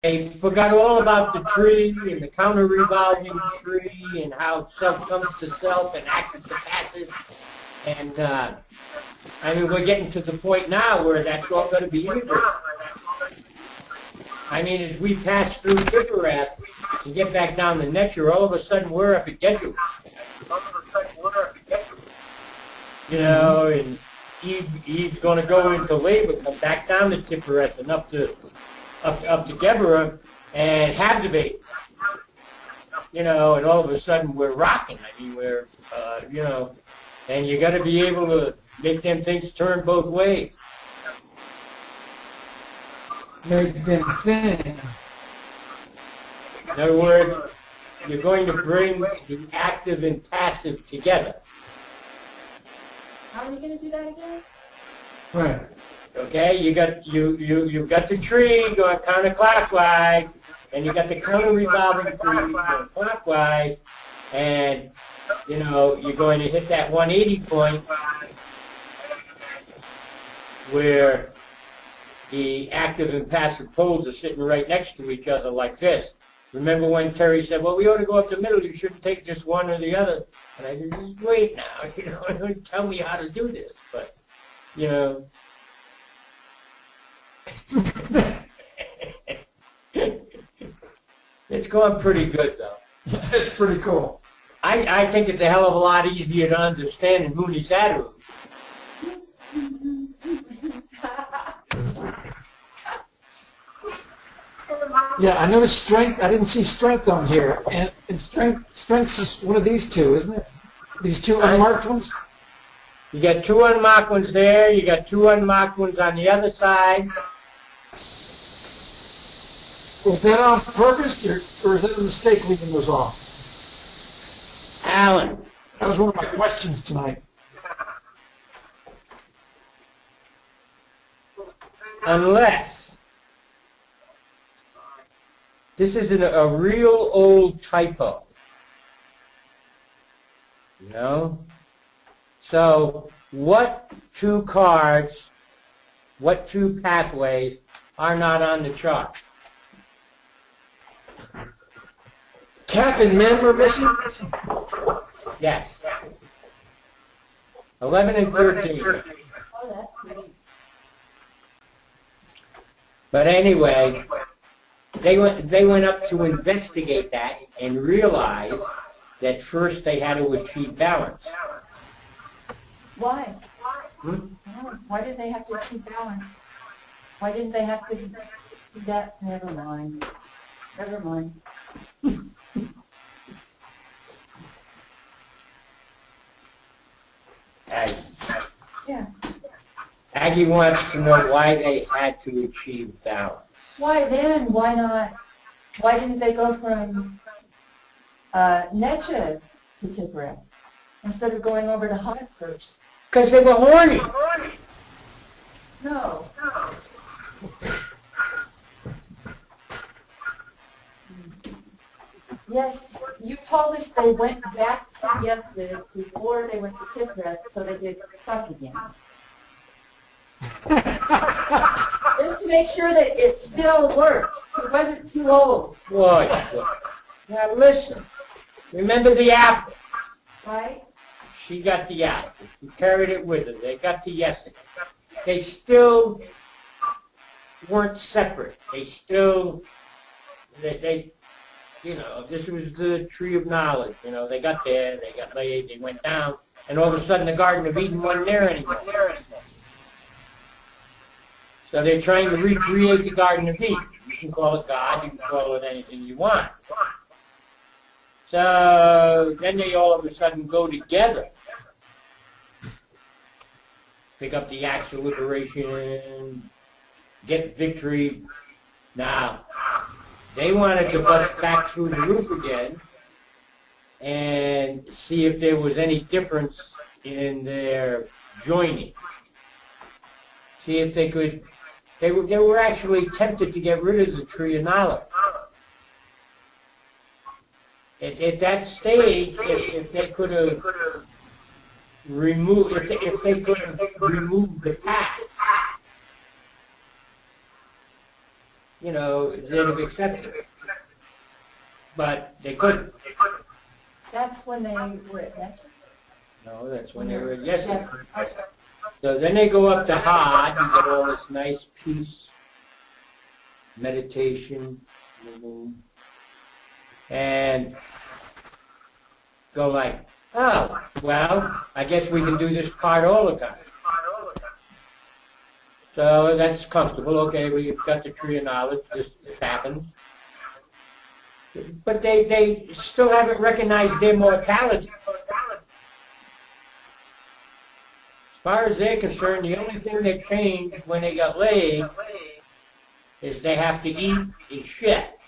they forgot all about the tree and the counter-revolving tree and how self comes to self and active to passive. And I mean, we're getting to the point now where that's all going to be integrated. I mean, as we pass through Tipperath and get back down to Netcher, all of a sudden we're up at Gedru. You know, and Eve's going to go into labor, come back down to Tipperath and up to Geberah and have debate. You know, and all of a sudden we're rocking. I mean, we're, you know, and you got to be able to make them things turn both ways. Make them things. In other words, you're going to bring the active and passive together. How are you going to do that again? Right. Okay, you've got the tree going counterclockwise, and you got the counter-revolving tree going clockwise, and you know you're going to hit that 180 point where the active and passive poles are sitting right next to each other like this. Remember when Terry said, well, we ought to go up the middle, you shouldn't take just one or the other. And I said, just wait now, you know, don't tell me how to do this. But, you know. It's going pretty good, though. It's pretty cool. I think it's a hell of a lot easier to understand than Mooney's Adaru. Yeah, I noticed strength. I didn't see strength on here, and strength is one of these two, isn't it? These two unmarked ones. You got two unmarked ones there. You got two unmarked ones on the other side. Was that on purpose, or is that a mistake leaving those off? Alan. That was one of my questions tonight. Unless this is a real old typo, you know? So what two cards, what two pathways are not on the chart? Cap and Mem are missing? Yes. 11 and 13. Oh, that's pretty. But anyway, they went up to investigate that and realized that first they had to achieve balance. Why? Why did they have to achieve balance? Why didn't they have to do that? Never mind. Never mind. Aggie. Yeah. Aggie wants to know why they had to achieve balance. Why then? Why not? Why didn't they go from Netche to Tipperath instead of going over to Hod first? Because they were horny. No. Yes, you told us they went back to Yetzid before they went to Tipperath, so they did fuck again. Just to make sure that it still worked. It wasn't too old. Boy. Now listen. Remember the apple. Right? She got the apple. She carried it with her. They got to Yetzid. They still weren't separate. They still, they you know, this was the tree of knowledge. You know, they got there, they got laid, they went down, and all of a sudden the Garden of Eden wasn't there anymore. So they're trying to recreate the Garden of Eden. You can call it God, you can call it anything you want. So then they all of a sudden go together. Pick up the axe of liberation, get victory. Now, they wanted to bust back through the roof again and see if there was any difference in their joining. See if they could, they were actually tempted to get rid of the tree of knowledge. At that stage, if they could have removed, if they could have removed the path, you know, they'd have accepted it. But they couldn't. That's when they were at Netflix? No, that's when they were at Yes. Yes. Okay. So then they go up to Hod and get all this nice peace, meditation, and go like, oh, well, I guess we can do this part all the time. So that's comfortable. Okay, we've got the tree of knowledge. This happens. But they still haven't recognized their mortality. As far as they're concerned, the only thing that changed when they got laid is they have to eat and shit.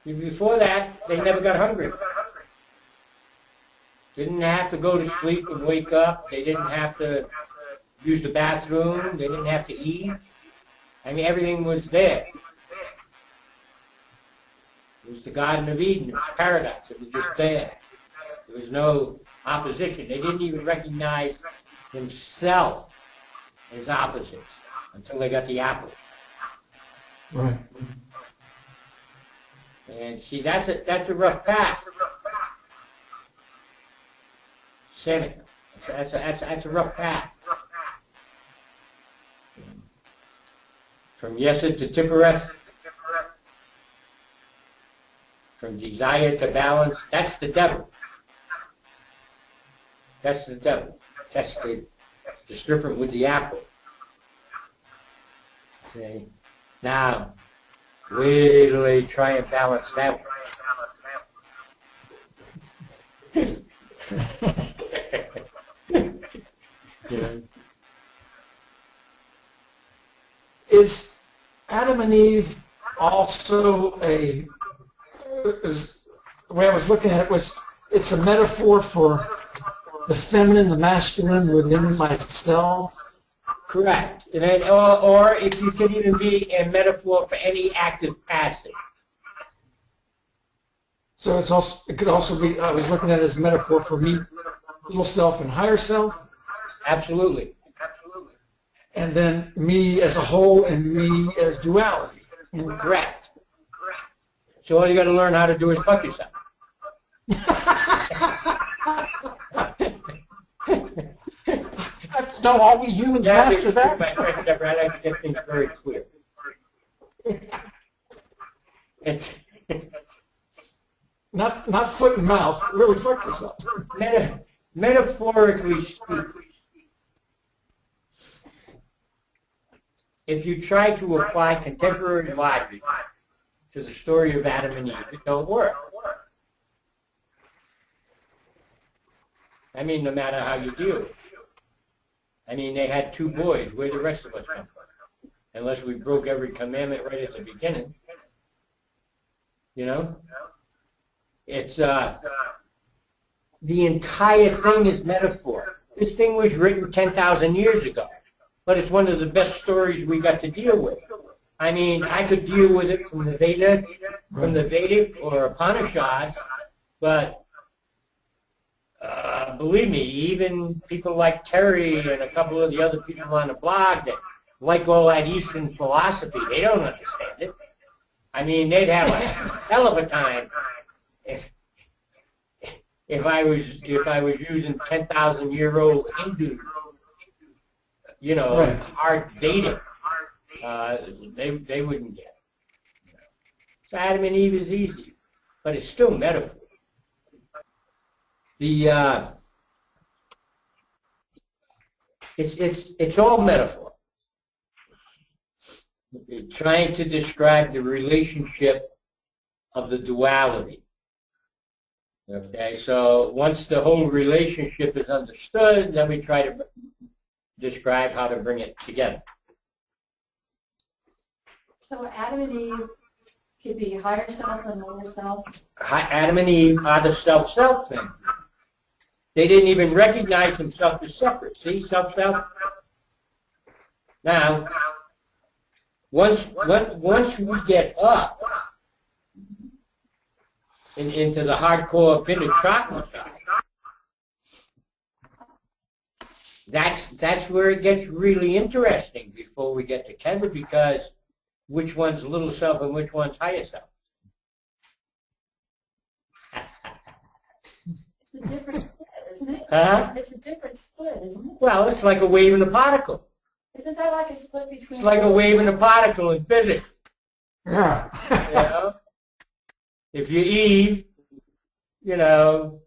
Before that, they never got hungry. Didn't have to go to sleep and wake up. They didn't have to use the bathroom. They didn't have to eat. I mean, everything was there. It was the Garden of Eden. It was paradise. It was just there. There was no opposition. They didn't even recognize themselves as opposites until they got the apple. Right. And see, that's a rough path. Sammy, that's a rough path. From Yesod to Tiphareth, from desire to balance, that's the devil. That's the devil. That's the serpent with the apple. See? Now, wait till they try and balance that one. Yeah. Is Adam and Eve also the way I was looking at it was, it's a metaphor for the feminine, the masculine within myself? Correct. And then, or if you could even be a metaphor for any active passive. So it could also be, I was looking at it as a metaphor for me, little self and higher self. Absolutely. And then me as a whole and me as duality. Correct. So all you got to learn how to do is fuck yourself. Don't all we humans master that? My friend Deborah, I like to get things very clear. It's not foot and mouth, really fuck yourself. Metaphorically speaking, if you try to apply contemporary logic to the story of Adam and Eve, it don't work. I mean, no matter how you do it. I mean, they had two boys. Where the rest of us come from? Unless we broke every commandment right at the beginning. You know? It's, the entire thing is metaphor. This thing was written 10,000 years ago. But it's one of the best stories we got to deal with. I mean, I could deal with it from the Vedic or Upanishads, but believe me, even people like Terry and a couple of the other people on the blog that like all that Eastern philosophy, they don't understand it. I mean, they'd have a hell of a time if I was using 10,000-year-old Hindu, you know, right, hard Vedic. They wouldn't get it. So Adam and Eve is easy, but it's still metaphor. It's all metaphor. Trying to describe the relationship of the duality. Okay, so once the whole relationship is understood, then we try to describe how to bring it together. So Adam and Eve could be higher self and lower self? Adam and Eve are the self-self thing. They didn't even recognize themselves as separate. See, self-self. Now, once we get up into the hardcore Vintage Chocolate side, That's where it gets really interesting before we get to Kendra, because which one's little self and which one's higher self? It's a different split, isn't it? Huh? It's a different split, isn't it? Well, it's like a wave and a particle. Isn't that like a split between... It's like a wave and a particle in physics. Yeah. You know? If you're Eve, you know,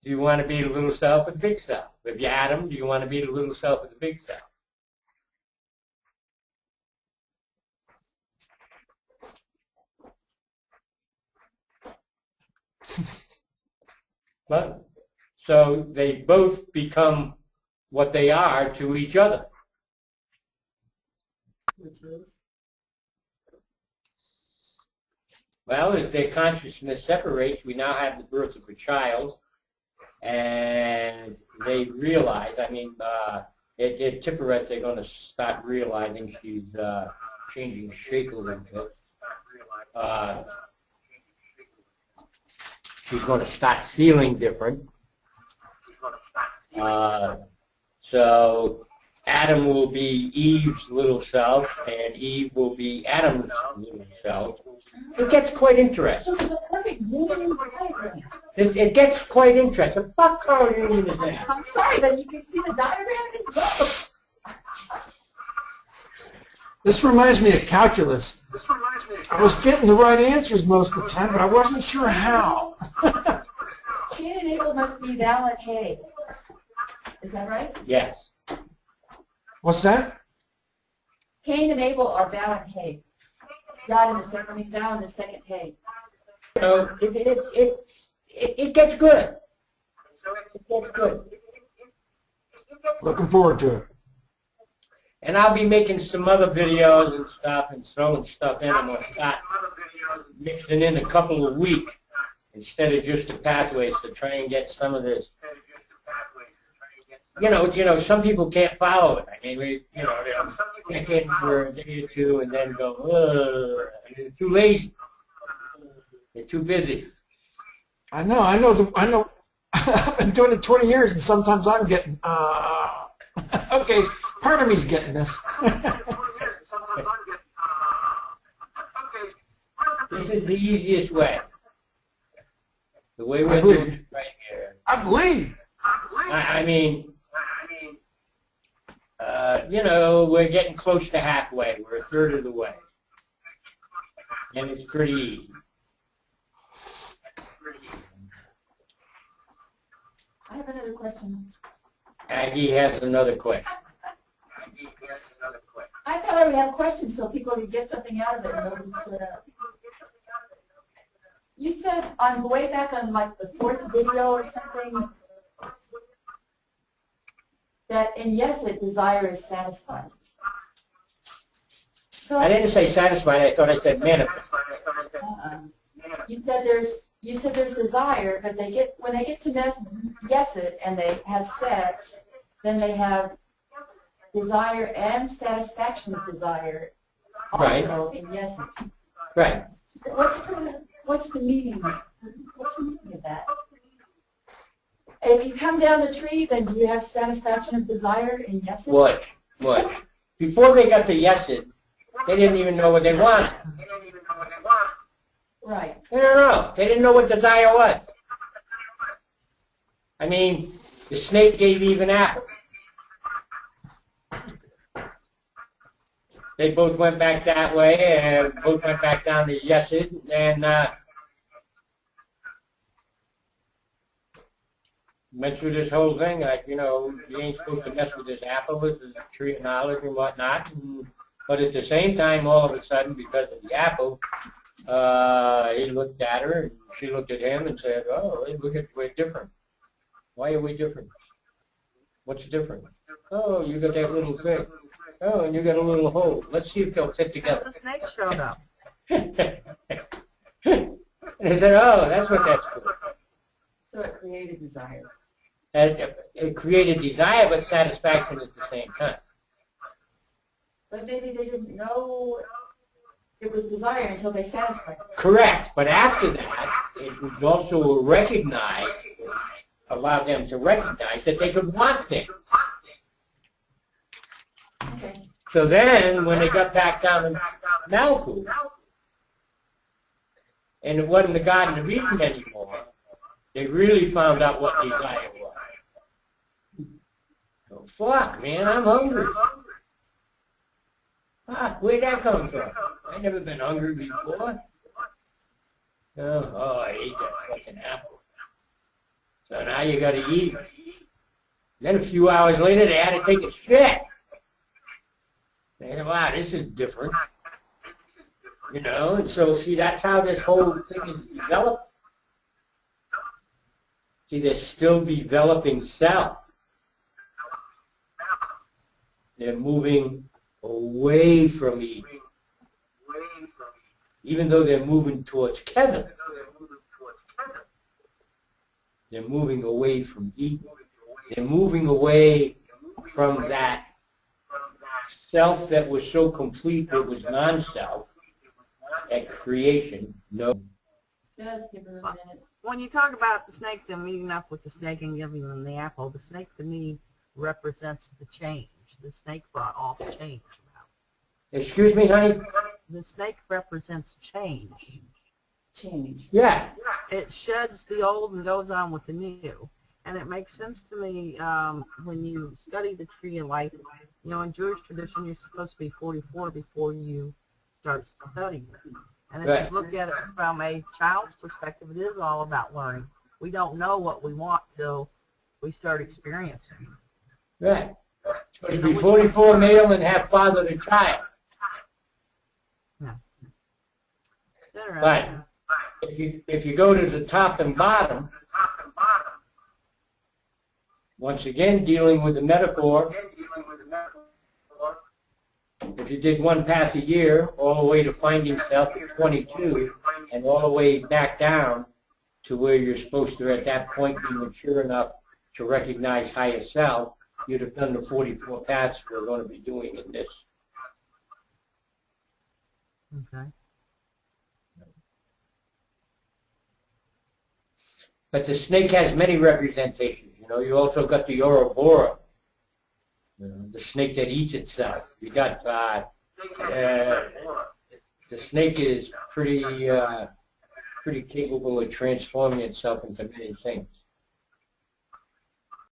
do you want to be the little self or the big self? If you're Adam, do you want to be the little self or the big self? But, so they both become what they are to each other. Which is? Well, as their consciousness separates, we now have the birth of a child, and they realize, I mean, at Tiferet, they're going to start realizing she's changing shape a little bit. She's going to start feeling different. So Adam will be Eve's little self, and Eve will be Adam's little self. It gets quite interesting. This is a perfect Jungian diagram. It gets quite interesting. Fuck how Jungian is that? I'm sorry, but you can see the diagram in his book. This reminds me of calculus. I was getting the right answers most of the time, but I wasn't sure how. Cain and Abel must be Val and Hay. Is that right? Yes. What's that? Cain and Abel are Val and Hay. God in the second, I mean Val in the second Hay. So it gets good. It gets good. Looking forward to it. And I'll be making some other videos and stuff and throwing stuff in. I'm going to start mixing in a couple a week instead of just the pathways to try and get some of this. You know, some people can't follow it. I mean, they check in for a day or two and then go, ugh, they're too lazy. They're too busy. I know. I've been doing it 20 years, and sometimes I'm getting, okay, part of me's getting this. This is the easiest way. The way we're doing it right here. I believe. I mean, you know, we're getting close to halfway. We're a third of the way. And it's pretty easy. I have another question. Aggie has another question. I thought I would have questions so people could get something out of it and nobody stood up. You said on way back on like the 4th video or something that in yes it desire is satisfied. So I didn't say satisfied. I thought I said manifest. You said there's desire, but when they get to yes it and they have sex, then they have desire and satisfaction of desire also in yes it. Right. What's the meaning? What's the meaning of that? If you come down the tree, then do you have satisfaction of desire in yes it? What? Before they got to yes it, they didn't even know what they wanted. Right. They don't know. They didn't know what desire was. I mean, the snake gave Eve an apple. They both went back that way, and both went back down to yes it, and went through this whole thing, like, you know, you ain't supposed to mess with this apple, this is a tree of knowledge and whatnot. But at the same time, all of a sudden, because of the apple, he looked at her, and she looked at him and said, oh, we're different. Why are we different? What's different? Oh, you got that little thing. Oh, and you got a little hole. Let's see if they'll fit together. The snake showed up. And I said, oh, that's what that's for. So it created desire. It created desire, but satisfaction at the same time. But maybe they didn't know it was desire until they satisfied it. Correct. But after that, it was also recognized, allowed them to recognize that they could want things. So then, when they got back down to Malkuth, and it wasn't the Garden of Eden anymore, they really found out what desire was. So, fuck, man, I'm hungry. Fuck, where'd that come from? I never been hungry before. Oh, I ate that fucking apple. So now you gotta eat. Then a few hours later, they had to take a shit. They said, wow, this is different. You know, and so, see, that's how this whole thing is developed. See, they're still developing self. They're moving away from Eden. Even though they're moving towards Kevin, they're moving away from Eden. They're moving away from that self that was so complete it was non-self at creation. No. Just give her a minute. When you talk about the snake, them meeting up with the snake and giving them the apple, the snake to me represents the change. The snake brought all the change about. Excuse me, honey? The snake represents change. Change. Yeah. It sheds the old and goes on with the new. And it makes sense to me when you study the tree of life. You know, in Jewish tradition, you're supposed to be 44 before you start studying it. And if you look at it from a child's perspective, it is all about learning. We don't know what we want till we start experiencing. Right. Supposed to be 44 male and have father to child. Yeah. But if you go to the top and bottom, once again dealing with the metaphor, if you did one path a year, all the way to finding self at 22, and all the way back down to where you're supposed to, at that point, be mature enough to recognize higher self, you'd have done the 44 paths we're going to be doing in this. Okay. But the snake has many representations. You know, you also got the Ouroboros, you know, the snake that eats itself. You got the snake is pretty capable of transforming itself into many things.